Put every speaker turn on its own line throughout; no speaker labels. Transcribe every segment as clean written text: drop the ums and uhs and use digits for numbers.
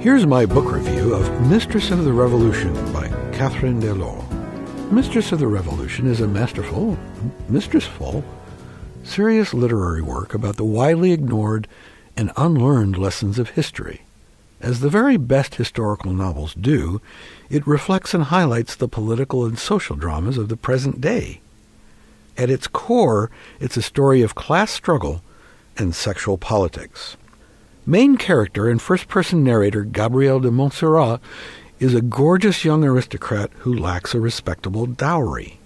Here's my book review of Mistress of the Revolution by Catherine Delors. Mistress of the Revolution is a masterful, mistressful, serious literary work about the widely ignored and unlearned lessons of history. As the very best historical novels do, it reflects and highlights the political and social dramas of the present day. At its core, it's a story of class struggle and sexual politics. Main character and first-person narrator Gabrielle de Montserrat is a gorgeous young aristocrat who lacks a respectable dowry.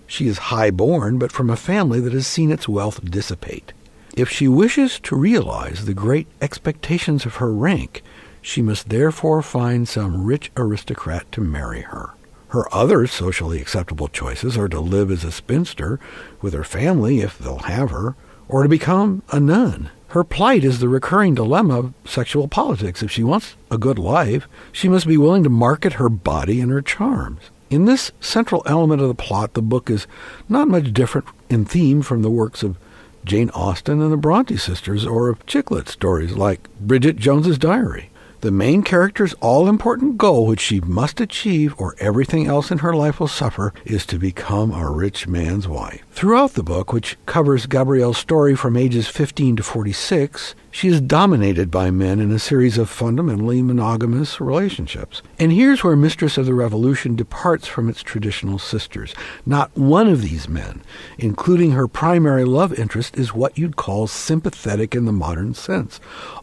She is high-born, but from a family that has seen its wealth dissipate. If she wishes to realize the great expectations of her rank, she must therefore find some rich aristocrat to marry her. Her other socially acceptable choices are to live as a spinster with her family if they'll have her, or to become a nun. Her plight is the recurring dilemma of sexual politics. If she wants a good life, she must be willing to market her body and her charms. In this central element of the plot, the book is not much different in theme from the works of Jane Austen and the Bronte sisters, or of chick lit stories like Bridget Jones's Diary. The main character's all-important goal, which she must achieve or everything else in her life will suffer, is to become a rich man's wife. Throughout the book, which covers Gabrielle's story from ages 15 to 46, she is dominated by men in a series of fundamentally monogamous relationships. And here's where Mistress of the Revolution departs from its traditional sisters. Not one of these men, including her primary love interest, is what you'd call sympathetic in the modern sense.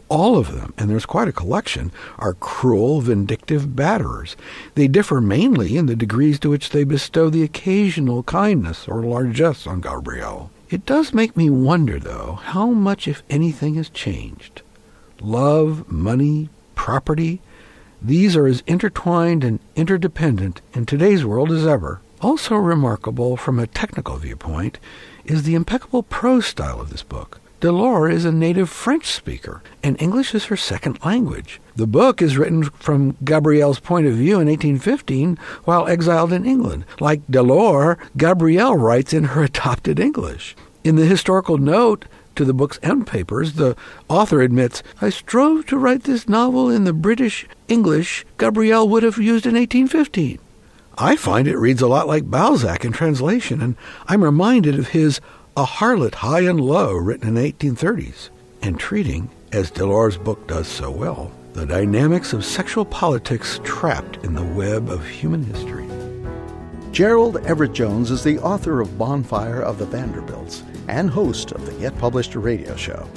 All of them, and there's quite a collection, are cruel, vindictive batterers. They differ mainly in the degrees to which they bestow the occasional kindness or largesse on Gabrielle. It does make me wonder, though, how much, if anything, has changed. Love, money, property, these are as intertwined and interdependent in today's world as ever. Also remarkable from a technical viewpoint is the impeccable prose style of this book. Delors is a native French speaker, and English is her second language. The book is written from Gabrielle's point of view in 1815 while exiled in England. Like Delors, Gabrielle writes in her adopted English. In the historical note to the book's end papers, the author admits, "I strove to write this novel in the British English Gabrielle would have used in 1815. I find it reads a lot like Balzac in translation, and I'm reminded of his A Harlot High and Low, written in the 1830s, and treating, as Delors' book does so well, the dynamics of sexual politics trapped in the web of human history."
Gerald Everett Jones is the author of Bonfire of the Vanderbilts and host of the GetPublished radio show.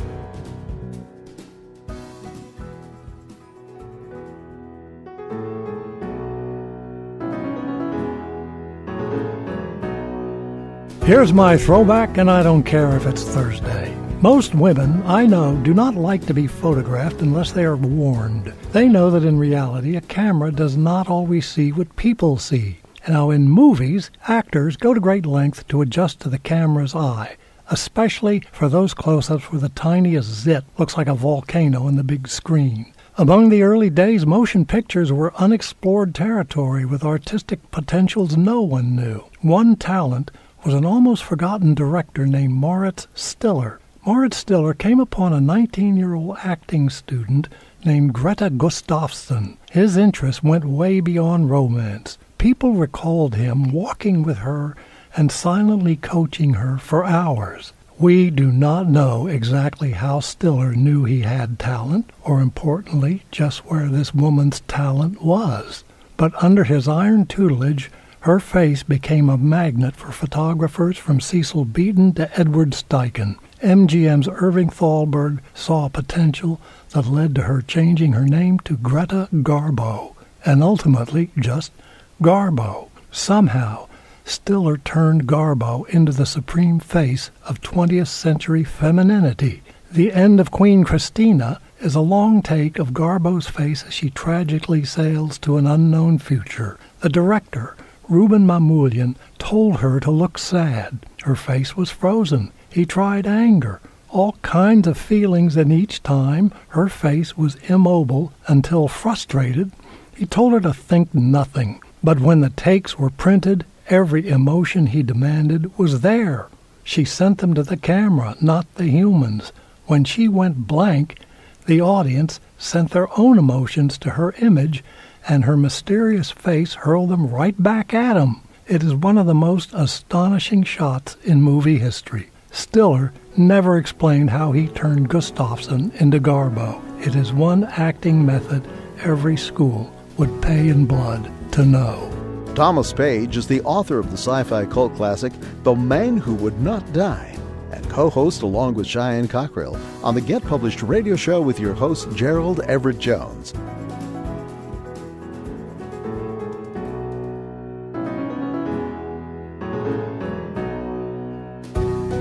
Here's my throwback, and I don't care if it's Thursday. Most women I know do not like to be photographed unless they are warned. They know that in reality a camera does not always see what people see. Now in movies, actors go to great lengths to adjust to the camera's eye, especially for those close-ups where the tiniest zit looks like a volcano on the big screen. Among the early days, motion pictures were unexplored territory with artistic potentials no one knew. One talent was an almost forgotten director named Moritz Stiller. Moritz Stiller came upon a 19-year-old acting student named Greta Gustafsson. His interest went way beyond romance. People recalled him walking with her and silently coaching her for hours. We do not know exactly how Stiller knew he had talent, or importantly, just where this woman's talent was. But under his iron tutelage, her face became a magnet for photographers from Cecil Beaton to Edward Steichen. MGM's Irving Thalberg saw potential that led to her changing her name to Greta Garbo, and ultimately just Garbo. Somehow, Stiller turned Garbo into the supreme face of 20th century femininity. The End of Queen Christina is a long take of Garbo's face as she tragically sails to an unknown future. The director, Ruben Mamoulian, told her to look sad. Her face was frozen. He tried anger, all kinds of feelings, and each time her face was immobile until frustrated. He told her to think nothing. But when the takes were printed, every emotion he demanded was there. She sent them to the camera, not the humans. When she went blank, The audience sent their own emotions to her image, and her mysterious face hurled them right back at him. It is one of the most astonishing shots in movie history. Stiller never explained how he turned Gustafsson into Garbo. It is one acting method every school would pay in blood to know.
Thomas Page is the author of the sci-fi cult classic The Man Who Would Not Die, and co-host along with Cheyenne Cockrell on the Get Published radio show with your host Gerald Everett Jones.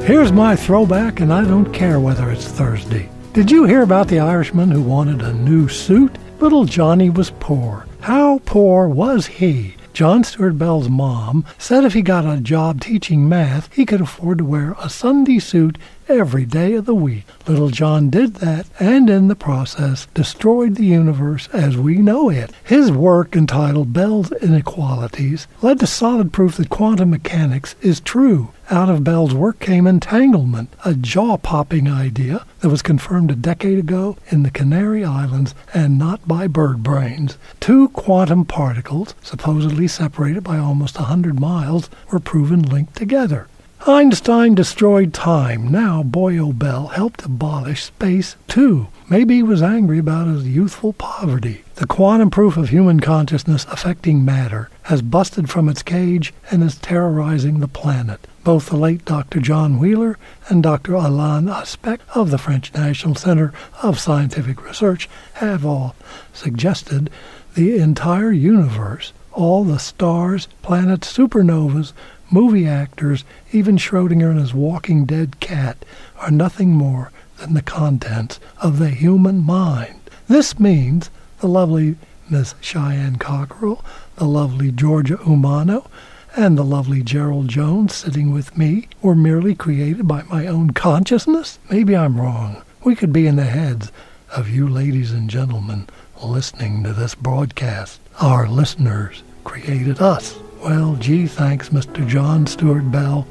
Here's my throwback, and I don't care whether it's Thursday. Did you hear about the Irishman who wanted a new suit? Little Johnny was poor. How poor was he? John Stuart Bell's mom said if he got a job teaching math, he could afford to wear a Sunday suit every day of the week. Little John did that, and in the process destroyed the universe as we know it. His work, entitled Bell's Inequalities, led to solid proof that quantum mechanics is true. Out of Bell's work came entanglement, a jaw-popping idea that was confirmed a decade ago in the Canary Islands and not by bird brains. Two quantum particles, supposedly separated by almost 100 miles, were proven linked together. Einstein destroyed time. Now Boyo Bell helped abolish space, too. Maybe he was angry about his youthful poverty. The quantum proof of human consciousness affecting matter has busted from its cage and is terrorizing the planet. Both the late Dr. John Wheeler and Dr. Alain Aspect of the French National Center of Scientific Research have all suggested the entire universe, all the stars, planets, supernovas, movie actors, even Schrödinger and his walking dead cat, are nothing more than the contents of the human mind. This means the lovely Miss Cheyenne Cockrell, the lovely Georgia Umano, and the lovely Gerald Jones sitting with me were merely created by my own consciousness? Maybe I'm wrong. We could be in the heads of you ladies and gentlemen listening to this broadcast. Our listeners created us. Well, gee, thanks, Mr. John Stuart Bell.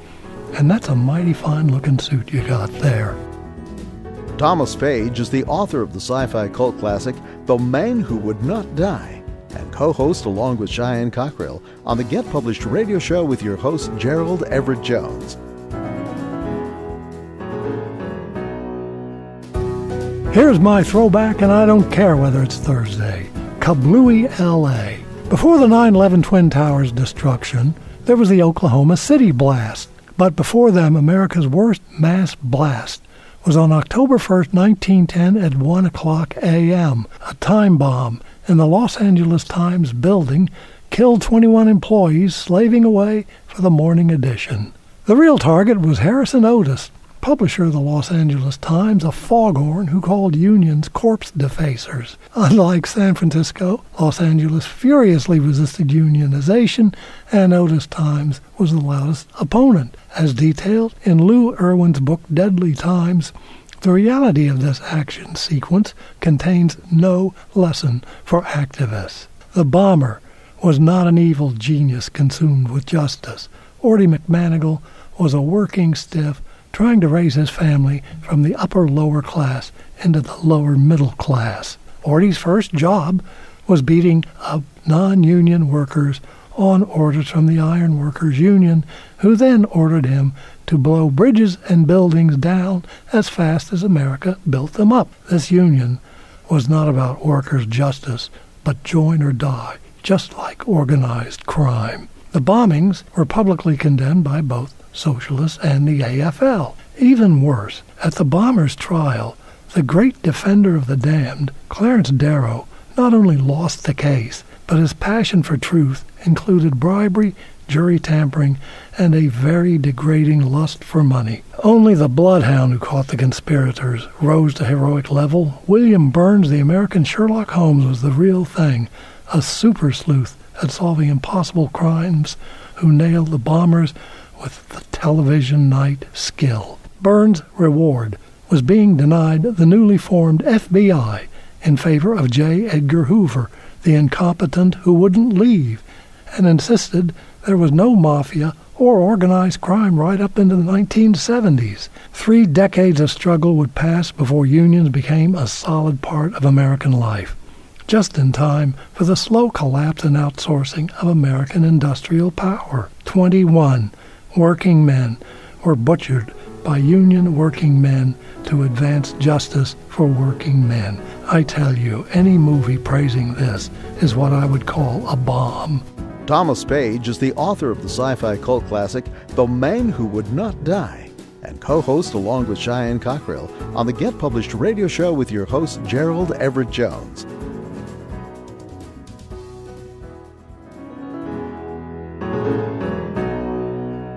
And that's a mighty fine-looking suit you got there.
Thomas Page is the author of the sci-fi cult classic The Man Who Would Not Die, and co-host along with Cheyenne Cockrell on the Get Published radio show with your host Gerald Everett Jones.
Here's my throwback, and I don't care whether it's Thursday. Kablooey, L.A. Before the 9/11 Twin Towers destruction, there was the Oklahoma City blast. But before them, America's worst mass blast was on October 1st, 1910 at 1 o'clock a.m. A time bomb in the Los Angeles Times building killed 21 employees slaving away for the morning edition. The real target was Harrison Otis, publisher of the Los Angeles Times, a foghorn who called unions corpse defacers. Unlike San Francisco, Los Angeles furiously resisted unionization, and Otis Times was the loudest opponent. As detailed in Lou Irwin's book Deadly Times, the reality of this action sequence contains no lesson for activists. The bomber was not an evil genius consumed with justice. Ordie McManigal was a working stiff trying to raise his family from the upper-lower class into the lower-middle class. Ordie's first job was beating up non-union workers on orders from the Iron Workers Union, who then ordered him to blow bridges and buildings down as fast as America built them up. This union was not about workers' justice, but join or die, just like organized crime. The bombings were publicly condemned by both socialists and the AFL. Even worse, at the bombers' trial, the great defender of the damned, Clarence Darrow, not only lost the case, but his passion for truth included bribery, jury tampering, and a very degrading lust for money. Only the bloodhound who caught the conspirators rose to heroic level. William Burns, the American Sherlock Holmes, was the real thing, a super sleuth at solving impossible crimes who nailed the bombers with the television night skill. Burns' reward was being denied the newly formed FBI in favor of J. Edgar Hoover, the incompetent who wouldn't leave, and insisted there was no mafia or organized crime right up into the 1970s. 3 decades of struggle would pass before unions became a solid part of American life, just in time for the slow collapse and outsourcing of American industrial power. 21 working men were butchered by union working men to advance justice for working men. I tell you, any movie praising this is what I would call a bomb.
Thomas Paige is the author of the sci-fi cult classic The Man Who Would Not Die, and co-host along with Cheyenne Cockrell on the Get Published radio show with your host Gerald Everett Jones.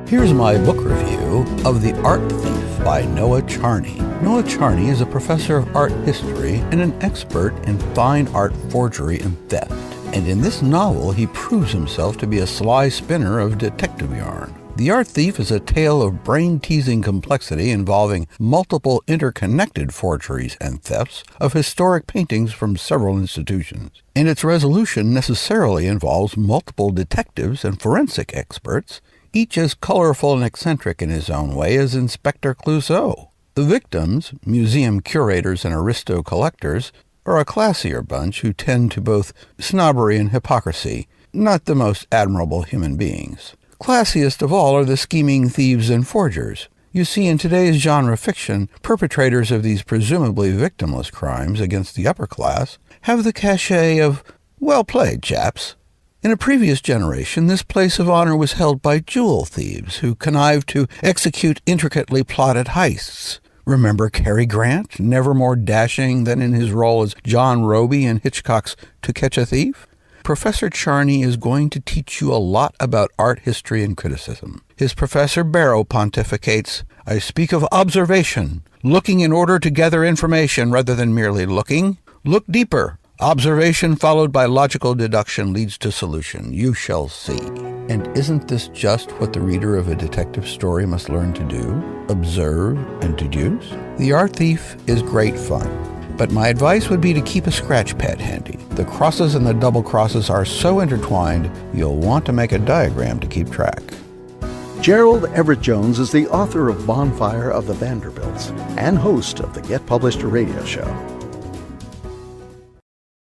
Here's my book review of The Art Thief by Noah Charney. Noah Charney is a professor of art history and an expert in fine art forgery and theft. And in this novel, he proves himself to be a sly spinner of detective yarn. The Art Thief is a tale of brain-teasing complexity involving multiple interconnected forgeries and thefts of historic paintings from several institutions. And its resolution necessarily involves multiple detectives and forensic experts, each as colorful and eccentric in his own way as Inspector Clouseau. The victims, museum curators and aristo collectors, are a classier bunch who tend to both snobbery and hypocrisy, not the most admirable human beings. Classiest of all are the scheming thieves and forgers. You see, in today's genre fiction, perpetrators of these presumably victimless crimes against the upper class have the cachet of, well played, chaps. In a previous generation, this place of honor was held by jewel thieves who connived to execute intricately plotted heists. Remember Cary Grant, never more dashing than in his role as John Roby in Hitchcock's To Catch a Thief? Professor Charney is going to teach you a lot about art history and criticism. His Professor Barrow pontificates, "I speak of observation, looking in order to gather information rather than merely looking. Look deeper. Observation followed by logical deduction leads to solution. You shall see." And isn't this just what the reader of a detective story must learn to do? Observe and deduce? The Art Thief is great fun, but my advice would be to keep a scratch pad handy. The crosses and the double crosses are so intertwined, you'll want to make a diagram to keep track.
Gerald Everett Jones is the author of Bonfire of the Vanderbilts and host of the Get Published radio show.